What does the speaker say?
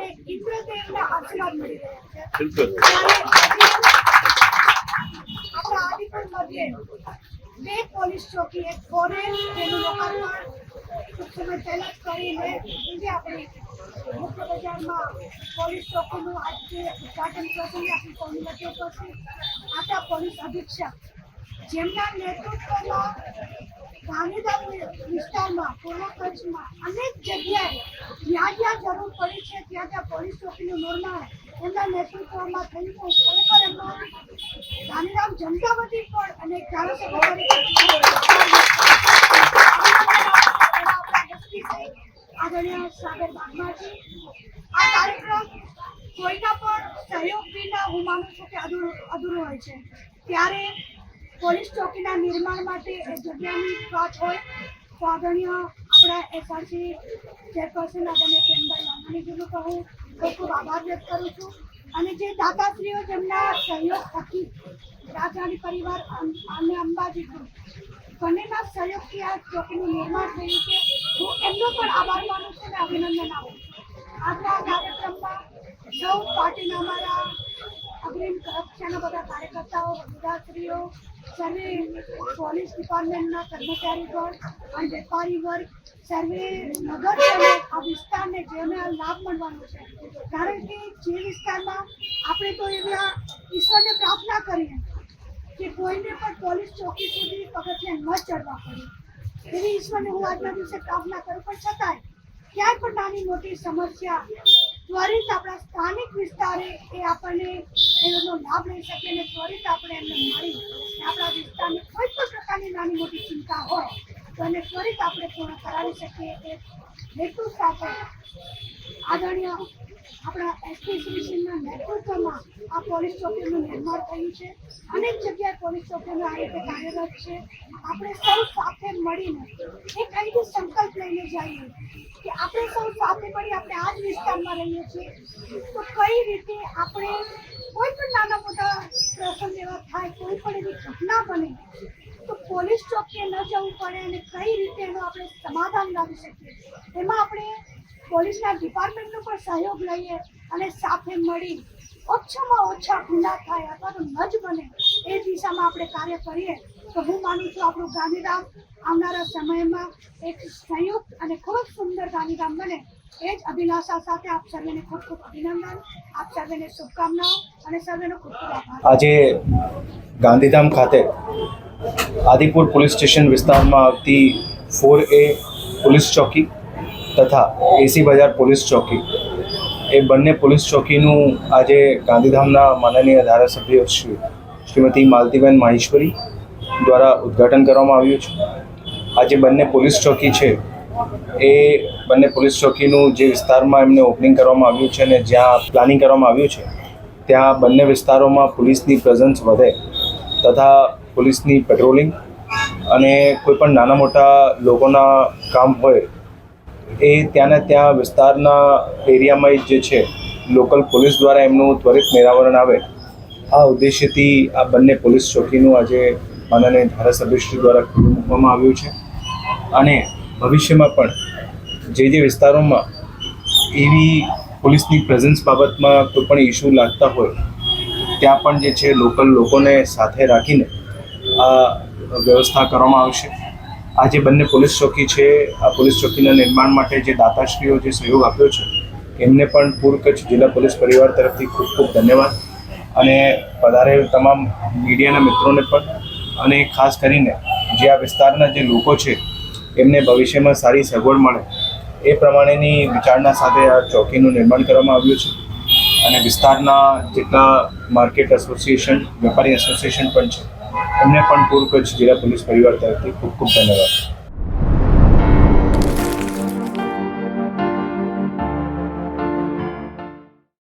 અને ઇન્દ્રદેવના આશીર્વાદ મળી રહ્યા છે. બિલકુલ. આપણા આદિપુર મધ્યે 2 પોલીસ ચોકી, એક ફોરેસ્ટ જેનું લોકાર્પણ ટૂંક સમય પહેલા જ કરીને બીજી આપણી મુખ્ય બજારમાં પોલીસ ચોકીનું આજે ઉદઘાટન પ્રસંગે આપણી સૌની વચ્ચે ઉપસ્થિત આપણા પોલીસ અધિક્ષક જેમના નેતૃત્વમાં ગાંધીધામ વિસ્તારમાં પૂર્વ કચ્છમાં અનેક જગ્યાએ જ્યાં જરૂર પડી છે ત્યાં પોલીસ ચોકીનું નિર્માણ એમના નેતૃત્વમાં થયું છે. ખરેખર એમનો ગાંધીધામ જનતા વતી પણ અને ધારાસભ્ય આદરણીય સાગર બાગમાજી, આ કાર્યક્રમ કોઈના પણ સહયોગ વિના હું માનું છું કે અધૂરો હોય છે. ત્યારે પોલીસ ચોકીના નિર્માણ માટે એ જગ્યાની વાત હોય તો આદરણીય આપણા એસઆરસી ચેરપર્સન આદરણીય પ્રેમભાઈ વાઘાણીજીનું તો હું ખૂબ ખૂબ આભાર વ્યક્ત કરું છું. અને જે દાતાશ્રીઓ જેમના સહયોગ થકી રાજાણી પરિવાર અને અંબાજી બંનેના સહયોગથી આ ચોકીનું નિર્માણ થયું છે. હું એમનો પણ આભાર માનું છું અને અભિનંદન આપું છું. આજના કાર્યક્રમમાં સૌ પાર્ટીના અમારા અગ્રીમ કક્ષાના બધા કાર્યકર્તાઓ, હોદ્દેદારશ્રીઓ, સર્વે પોલીસ ડિપાર્ટમેન્ટના કર્મચારીગણ અને વેપારી વર્ગ, સર્વે નગરજનો આ વિસ્તારને જેને લાભ મળવાનો છે. કારણ કે જે વિસ્તારમાં આપણે તો એવા ઈશ્વરને પ્રાર્થના કરીએ કે કોઈને પણ પોલીસ ચોકી સુધી પગથિયાં ન ચડવા પડે, એવી ઈશ્વરને હું આજના દિવસે પ્રાર્થના કરું. પણ છતાંય ક્યાંય પણ નાની મોટી સમસ્યા ત્વરિત આપણા સ્થાનિક વિસ્તારે એ આપણને એનો લાભ લઈ શકીએ અને ત્વરિત આપણે એમને મળી આપણા વિસ્તારની કોઈ પણ પ્રકારની નાની મોટી ચિંતા હોય તો એને ત્વરિત આપણે પૂર્ણ કરાવી શકીએ એ હેતુ સાથે આદરણીય આપણા એસપી શ્રીના નેતૃત્વમાં આ પોલીસ ચોકીનું નિર્માણ થયું છે. અનેક જગ્યાએ પોલીસ ચોકીનું આ રીતે કાર્યરત છે. આપણે સૌ સાથે મળીને એક અહીંથી સંકલ્પ લઈને જઈએ કે આપણે સૌ સાથે મળી આપણે આ જ વિસ્તારમાં રહીએ છીએ તો કઈ રીતે આપણે કોઈ પણ નાના મોટા પ્રસંગ એવા થાય, કોઈ પણ એવી ઘટના બને તો પોલીસ ચોકીએ ન જવું પડે અને કઈ રીતે એનું આપણે સમાધાન લાવી શકીએ. એમાં આપણે પોલીસના ડિપાર્ટમેન્ટનો પણ સહયોગ લઈએ અને સાથે મળી ઓછામાં ઓછા ગુના થાય અથવા તો ન જ બને એ દિશામાં આપણે કાર્ય કરીએ તો હું માનું છું આપણું ગાંધીધામ આવનારા સમયમાં એક સંયુક્ત અને ખૂબ જ સુંદર ગાંધીધામ બને. એ જ અભિલાષા સાથે આપ સર્વેને ખૂબ ખૂબ અભિનંદન, આપ સર્વેને શુભકામનાઓ અને સર્વેનો ખૂબ ખૂબ આભાર. આજે ગાંધીધામ ખાતે આદિપુર પોલીસ સ્ટેશન વિસ્તારમાં આવતી 4A પોલીસ ચોકી તથા એસી બજાર પોલીસ ચોકી એ બંને પોલીસ ચોકીનું આજે ગાંધીધામના માનનીય ધારાસભ્ય શ્રીમતી માલતીબેન માહેશ્વરી દ્વારા ઉદ્ઘાટન કરવામાં આવ્યું છે. આજે બંને પોલીસ ચોકી છે એ બંને પોલીસ ચોકીનું જે વિસ્તારમાં એમને ઓપનિંગ કરવામાં આવ્યું છે અને જ્યાં પ્લાનિંગ કરવામાં આવ્યું છે ત્યાં બંને વિસ્તારોમાં પોલીસની પ્રેઝન્સ વધે તથા પોલીસની પેટ્રોલિંગ અને કોઈપણ નાના મોટા લોકોના કામ હોય એ ત્યાંના ત્યાં વિસ્તારના એરિયામાં જે છે લોકલ પોલીસ દ્વારા એમનું ત્વરિત નિરાવરણ આવે આ ઉદ્દેશ્યથી આ બંને પોલીસ ચોકીનું આજે માનનીય ધારાસભ્યશ્રી દ્વારા ખુલ્લું મૂકવામાં આવ્યું છે. અને ભવિષ્યમાં પણ જે વિસ્તારોમાં એવી પોલીસની પ્રેઝન્સ બાબતમાં કોઈ પણ ઇસ્યુ લાગતા હોય ત્યાં પણ જે છે લોકલ લોકોને સાથે રાખીને આ વ્યવસ્થા કરવામાં આવશે. આ જે બંને પોલીસ ચોકી છે આ પોલીસ ચોકીના નિર્માણ માટે જે દાતાશ્રીઓ જે સહયોગ આપ્યો છે એમને પણ પૂર્વ કચ્છ જિલ્લા પોલીસ પરિવાર તરફથી ખૂબ ખૂબ ધન્યવાદ અને પધારેલ તમામ મીડિયાના મિત્રોને પણ અને ખાસ કરીને જે આ વિસ્તારના જે લોકો છે એમને ભવિષ્યમાં સારી સગવડ મળે એ પ્રમાણેની વિચારણા સાથે આ ચોકીનું નિર્માણ કરવામાં આવ્યું છે. અને વિસ્તારના જેટલા માર્કેટ એસોસિએશન, વેપારી એસોસિએશન પણ છે એમને પણ પૂર્વ કચ્છ જિલ્લા પોલીસ પરિવાર તરફથી ખૂબ ખૂબ ધન્યવાદ.